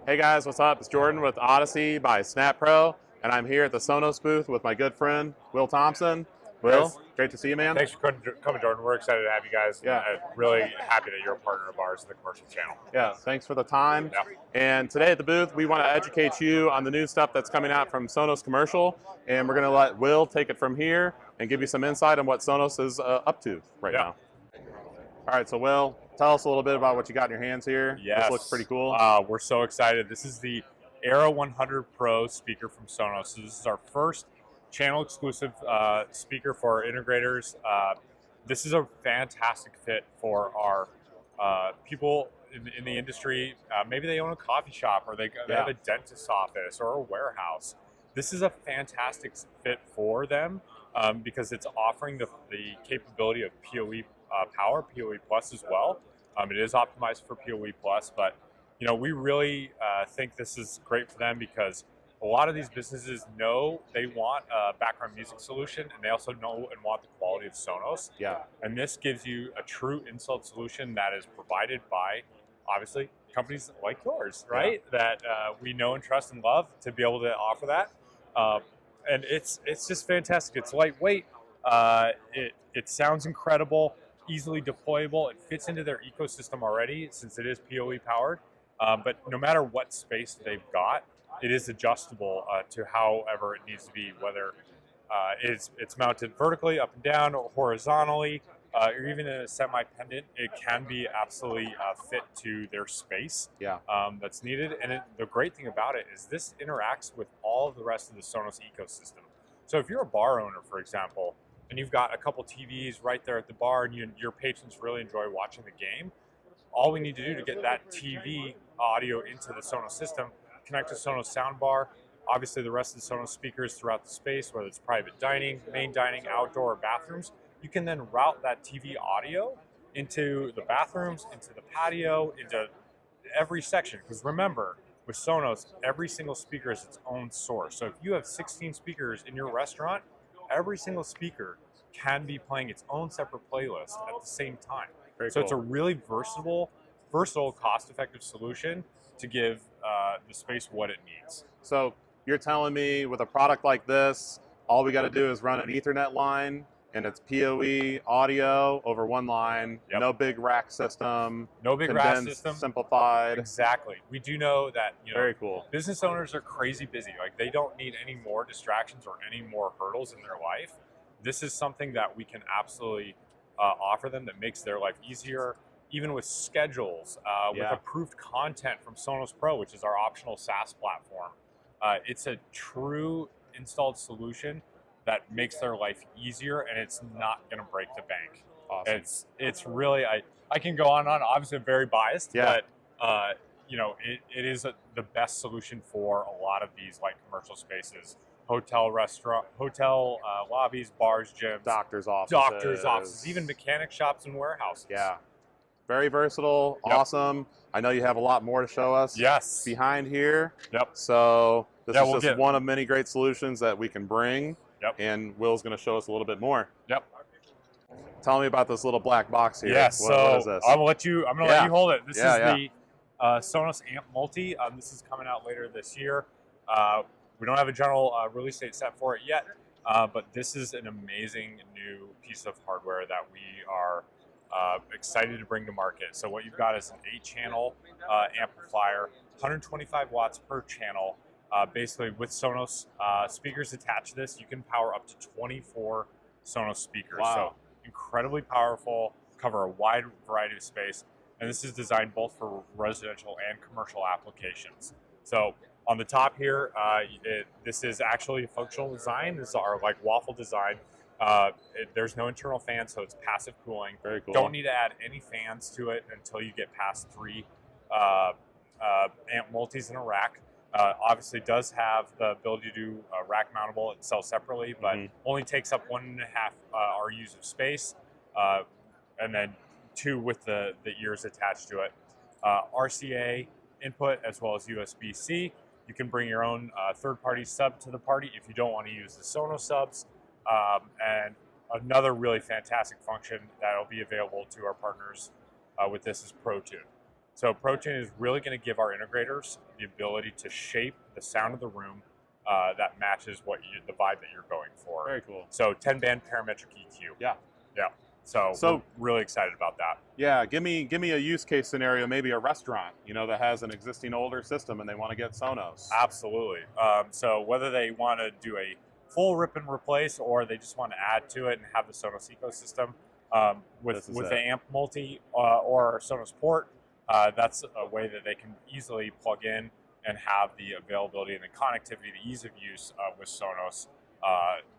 Hey guys, what's up? It's Jordan with Odyssey by SnapPro, and I'm here at the Sonos booth with my good friend, Will Thompson. Will, Guys, great to see you, man. thanks for coming, Jordan. We're excited to have you guys. Yeah. Really happy that you're a partner of ours in the commercial channel. Yeah, thanks for the time. Yeah. And today at the booth, we want to educate you on the new stuff that's coming out from Sonos Commercial, and we're going to let Will take it from here and give you some insight on what Sonos is up to right now. All right, so Will, tell us a little bit about what you got in your hands here. Yes. This looks pretty cool. We're so excited. This is the Era 100 Pro speaker from Sonos. So this is our first channel exclusive speaker for our integrators. This is a fantastic fit for our people in the industry. Maybe they own a coffee shop, or they have a dentist's office or a warehouse. This is a fantastic fit for them because it's offering the capability of PoE power, PoE Plus as well. It is optimized for PoE Plus, but you know, we really think this is great for them because a lot of these businesses know they want a background music solution, and they also know and want the quality of Sonos. Yeah. And this gives you a true installed solution that is provided by, obviously, companies like yours, right? Yeah. That we know and trust and love to be able to offer that. And it's just fantastic. It's lightweight. It sounds incredible, easily deployable. It fits into their ecosystem already since it is PoE powered. But no matter what space they've got, it is adjustable to however it needs to be, whether it's mounted vertically, up and down, or horizontally, or even in a semi-pendant. It can be absolutely fit to their space that's needed. And the great thing about it is this interacts with all of the rest of the Sonos ecosystem. So if you're a bar owner, for example, and you've got a couple TVs right there at the bar, and your patrons really enjoy watching the game, all we need to do to get that TV audio into the Sonos system, connect to Sonos soundbar, obviously the rest of the Sonos speakers throughout the space, whether it's private dining, main dining, outdoor, or bathrooms. You can then route that TV audio into the bathrooms, into the patio, into every section. Because remember, with Sonos, every single speaker is its own source. So if you have 16 speakers in your restaurant, every single speaker can be playing its own separate playlist at the same time. Very so cool. It's a really versatile, cost-effective solution to give the space what it needs. So you're telling me with a product like this, all we got to do is run an Ethernet line, and it's PoE audio over one line. Yep. No big rack system. No big rack system. Simplified. Exactly. We do know that very cool. Business owners are crazy busy. Like, they don't need any more distractions or any more hurdles in their life. This is something that we can absolutely offer them that makes their life easier, even with schedules, with approved content from Sonos Pro, which is our optional SaaS platform. It's a true installed solution that makes their life easier, and it's not going to break the bank. Awesome. It's really, I can go on and on. Obviously, I'm very biased, but it is the best solution for a lot of these like commercial spaces. Hotel, restaurant, lobbies, bars, gyms, doctors' offices, even mechanic shops and warehouses. Yeah, very versatile, awesome. I know you have a lot more to show us. Yes. Behind here. Yep. So this is just one of many great solutions that we can bring. Yep. And Will's going to show us a little bit more. Yep. Tell me about this little black box here. Yes. What is this? I'm going to let you hold it. This is the Sonos Amp Multi. This is coming out later this year. We don't have a general release date set for it yet, but this is an amazing new piece of hardware that we are excited to bring to market. So what you've got is an 8-channel amplifier, 125 watts per channel. Basically, with Sonos speakers attached to this, you can power up to 24 Sonos speakers. Wow. So incredibly powerful, cover a wide variety of space, and this is designed both for residential and commercial applications. So on the top here, this is actually a functional design. This is our like waffle design. There's no internal fan, so it's passive cooling. Very cool. Don't need to add any fans to it until you get past 3 amp multis in a rack. Obviously does have the ability to do rack mountable and sell separately, but only takes up 1.5 RUs of space, and then 2 with the ears attached to it. RCA input as well as USB-C. You can bring your own third-party sub to the party if you don't want to use the Sonos subs. And another really fantastic function that will be available to our partners with this is ProTune. So ProTune is really going to give our integrators the ability to shape the sound of the room that matches the vibe that you're going for. Very cool. So 10-band parametric EQ. Yeah. Yeah. So we're really excited about that. Yeah, give me a use case scenario, maybe a restaurant, that has an existing older system and they want to get Sonos. Absolutely. So whether they want to do a full rip and replace or they just want to add to it and have the Sonos ecosystem with the Amp Multi or Sonos Port, that's a way that they can easily plug in and have the availability and the connectivity, the ease of use with Sonos,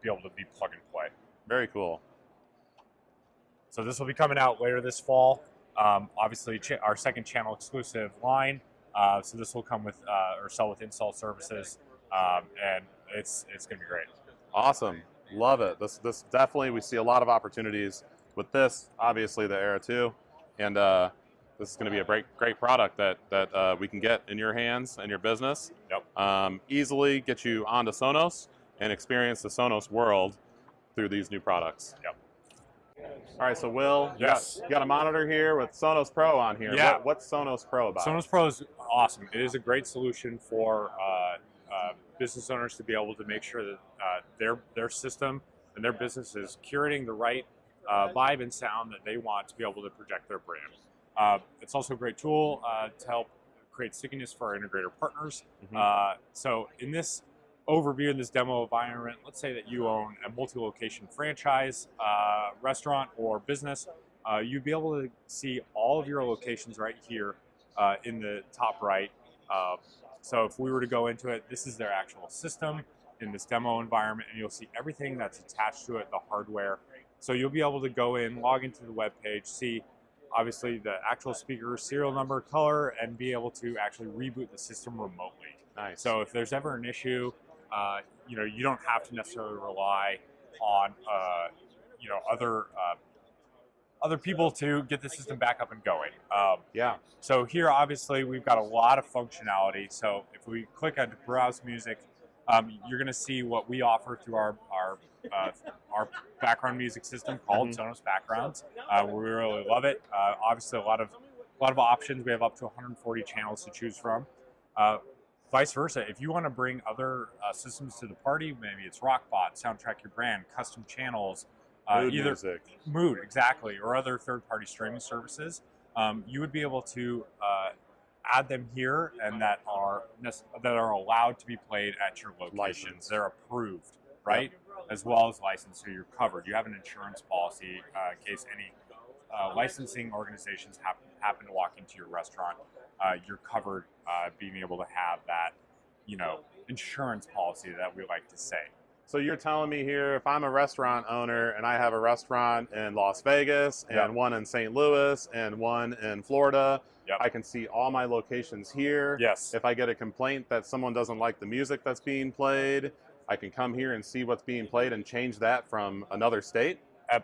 be able to be plug and play. Very cool. So this will be coming out later this fall. Obviously, our second channel exclusive line. So this will come with or sell with install services, and it's going to be great. Awesome, love it. This definitely, we see a lot of opportunities with this. Obviously, the Era 2, and this is going to be a great product that we can get in your hands and your business. Yep. Easily get you onto Sonos and experience the Sonos world through these new products. Yep. All right, so Will, yes, you got a monitor here with Sonos Pro on here. Yeah. What's Sonos Pro about? Sonos Pro is awesome. It is a great solution for business owners to be able to make sure that their system and their business is curating the right vibe and sound that they want to be able to project their brand. It's also a great tool to help create stickiness for our integrator partners. Mm-hmm. So in this overview in this demo environment, let's say that you own a multi-location franchise, restaurant, or business, you'd be able to see all of your locations right here in the top right. So if we were to go into it, this is their actual system in this demo environment, and you'll see everything that's attached to it, the hardware. So you'll be able to go in, log into the web page, see obviously the actual speaker, serial number, color, and be able to actually reboot the system remotely. Nice. So if there's ever an issue, you don't have to necessarily rely on other people to get the system back up and going. Yeah. So here, obviously, we've got a lot of functionality. So if we click on Browse Music, you're going to see what we offer through our background music system called Sonos Backgrounds. We really love it. Obviously, a lot of options. We have up to 140 channels to choose from. Vice versa, if you want to bring other systems to the party, maybe it's Rockbot, Soundtrack Your Brand, custom channels, Mood, exactly, or other third-party streaming services, you would be able to add them here, and that are allowed to be played at your locations. Licensed. They're approved, right? Yep. As well as licensed, so you're covered. You have an insurance policy in case any licensing organizations happen to walk into your restaurant. You're covered, being able to have that, insurance policy that we like to say. So you're telling me here, if I'm a restaurant owner and I have a restaurant in Las Vegas and one in St. Louis and one in Florida, I can see all my locations here. Yes. If I get a complaint that someone doesn't like the music that's being played, I can come here and see what's being played and change that from another state?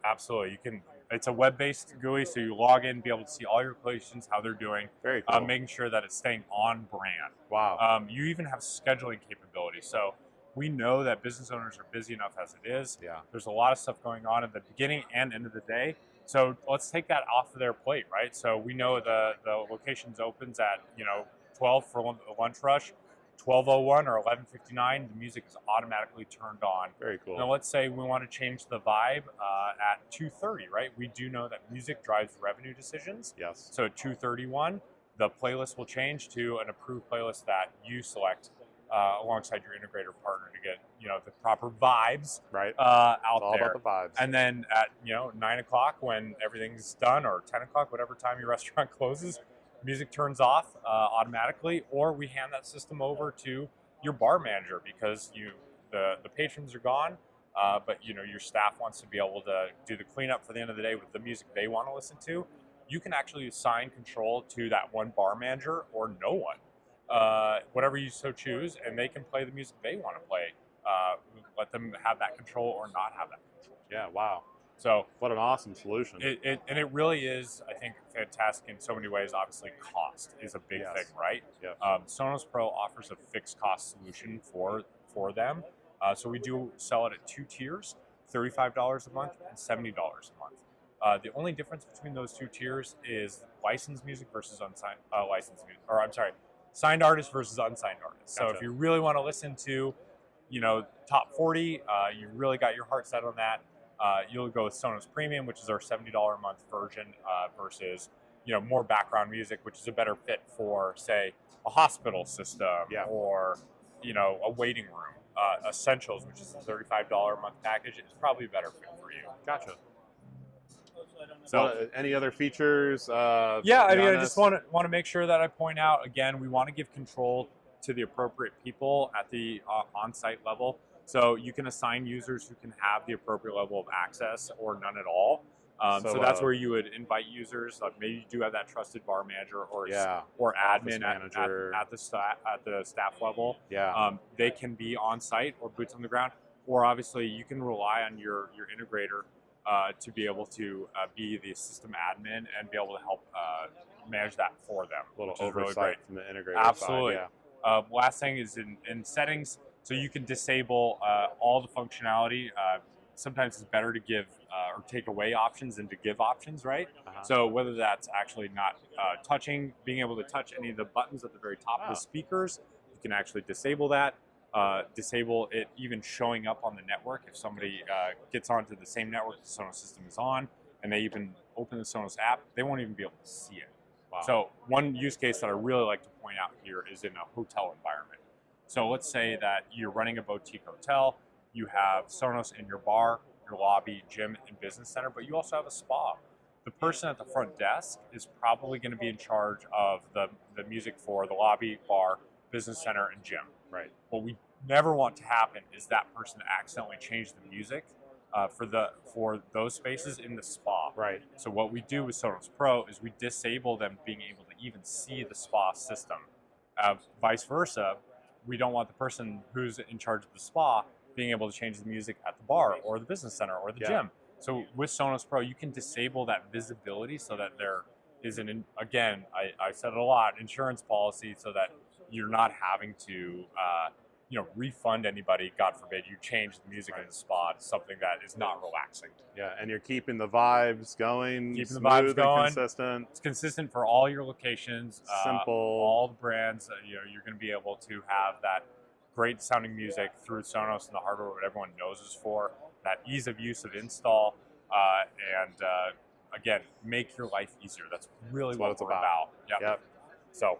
Absolutely. You can. It's a web-based GUI, so you log in, be able to see all your locations, how they're doing, very cool. Making sure that it's staying on brand. Wow. You even have scheduling capability. So we know that business owners are busy enough as it is. Yeah. There's a lot of stuff going on at the beginning and end of the day. So let's take that off of their plate, right? So we know the locations opens at 12 for the lunch rush. 12:01 or 11:59, the music is automatically turned on. Very cool. Now, let's say we want to change the vibe at 2:30, right? We do know that music drives revenue decisions. Yes. So at 2:31, the playlist will change to an approved playlist that you select alongside your integrator partner to get the proper vibes right out all there. About the vibes. And then at 9 o'clock when everything's done, or 10 o'clock, whatever time your restaurant closes, music turns off automatically, or we hand that system over to your bar manager because the patrons are gone, but your staff wants to be able to do the cleanup for the end of the day with the music they want to listen to. You can actually assign control to that one bar manager or no one, whatever you so choose, and they can play the music they want to play. Let them have that control or not have that control. Yeah, wow. So what an awesome solution. And it really is, I think, fantastic in so many ways. Obviously, cost is a big thing, right? Yes. Sonos Pro offers a fixed cost solution for them. So we do sell it at 2 tiers, $35 a month and $70 a month. The only difference between those two tiers is licensed music versus unsigned licensed music, or I'm sorry, signed artists versus unsigned artists. So Gotcha. if you really want to listen to, top 40, you really got your heart set on that. You'll go with Sonos Premium, which is our $70 a month version, versus more background music, which is a better fit for, say, a hospital system or a waiting room. Essentials, which is a $35 a month package, is probably a better fit for you. Gotcha. So, any other features? I just want to make sure that I point out again, we want to give control to the appropriate people at the on-site level. So you can assign users who can have the appropriate level of access or none at all. So that's where you would invite users. Maybe you do have that trusted bar manager or admin at the staff level. Yeah. They can be on site or boots on the ground, or obviously you can rely on your integrator to be able to be the system admin and be able to help manage that for them. A little oversight really great from the integrator Absolutely. side. Yeah. Last thing is in settings, so you can disable all the functionality. Sometimes it's better to give or take away options than to give options, right? So whether that's actually not being able to touch any of the buttons at the very top of the speakers, you can actually disable that. Disable it even showing up on the network. If somebody gets onto the same network the Sonos system is on, and they even open the Sonos app, they won't even be able to see it. Wow. So one use case that I really like to point out here is in a hotel environment. So let's say that you're running a boutique hotel, you have Sonos in your bar, your lobby, gym, and business center, but you also have a spa. The person at the front desk is probably going to be in charge of the music for the lobby, bar, business center, and gym. Right. What we never want to happen is that person to accidentally change the music for those spaces in the spa. Right. So what we do with Sonos Pro is we disable them being able to even see the spa system. Vice versa, we don't want the person who's in charge of the spa being able to change the music at the bar or the business center or the gym. So with Sonos Pro, you can disable that visibility so that there is again, I said it a lot, insurance policy, so that you're not having to refund anybody. God forbid you change the music in the spa to something that is not relaxing. Yeah, and you're keeping the vibes going, keeping the vibes going, consistent. It's consistent for all your locations, simple, all the brands. You're going to be able to have that great sounding music through Sonos and the hardware, what everyone knows is for, that ease of use of install, and again, make your life easier. That's really what it's about. Yep. So.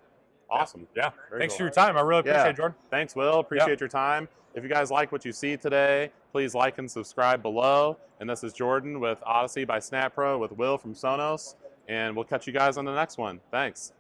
Awesome. Yeah. Very Thanks cool. for your time. I really appreciate it, Jordan. Thanks, Will. Appreciate your time. If you guys like what you see today, please like and subscribe below. And this is Jordan with Odyssey by SnapPro with Will from Sonos. And we'll catch you guys on the next one. Thanks.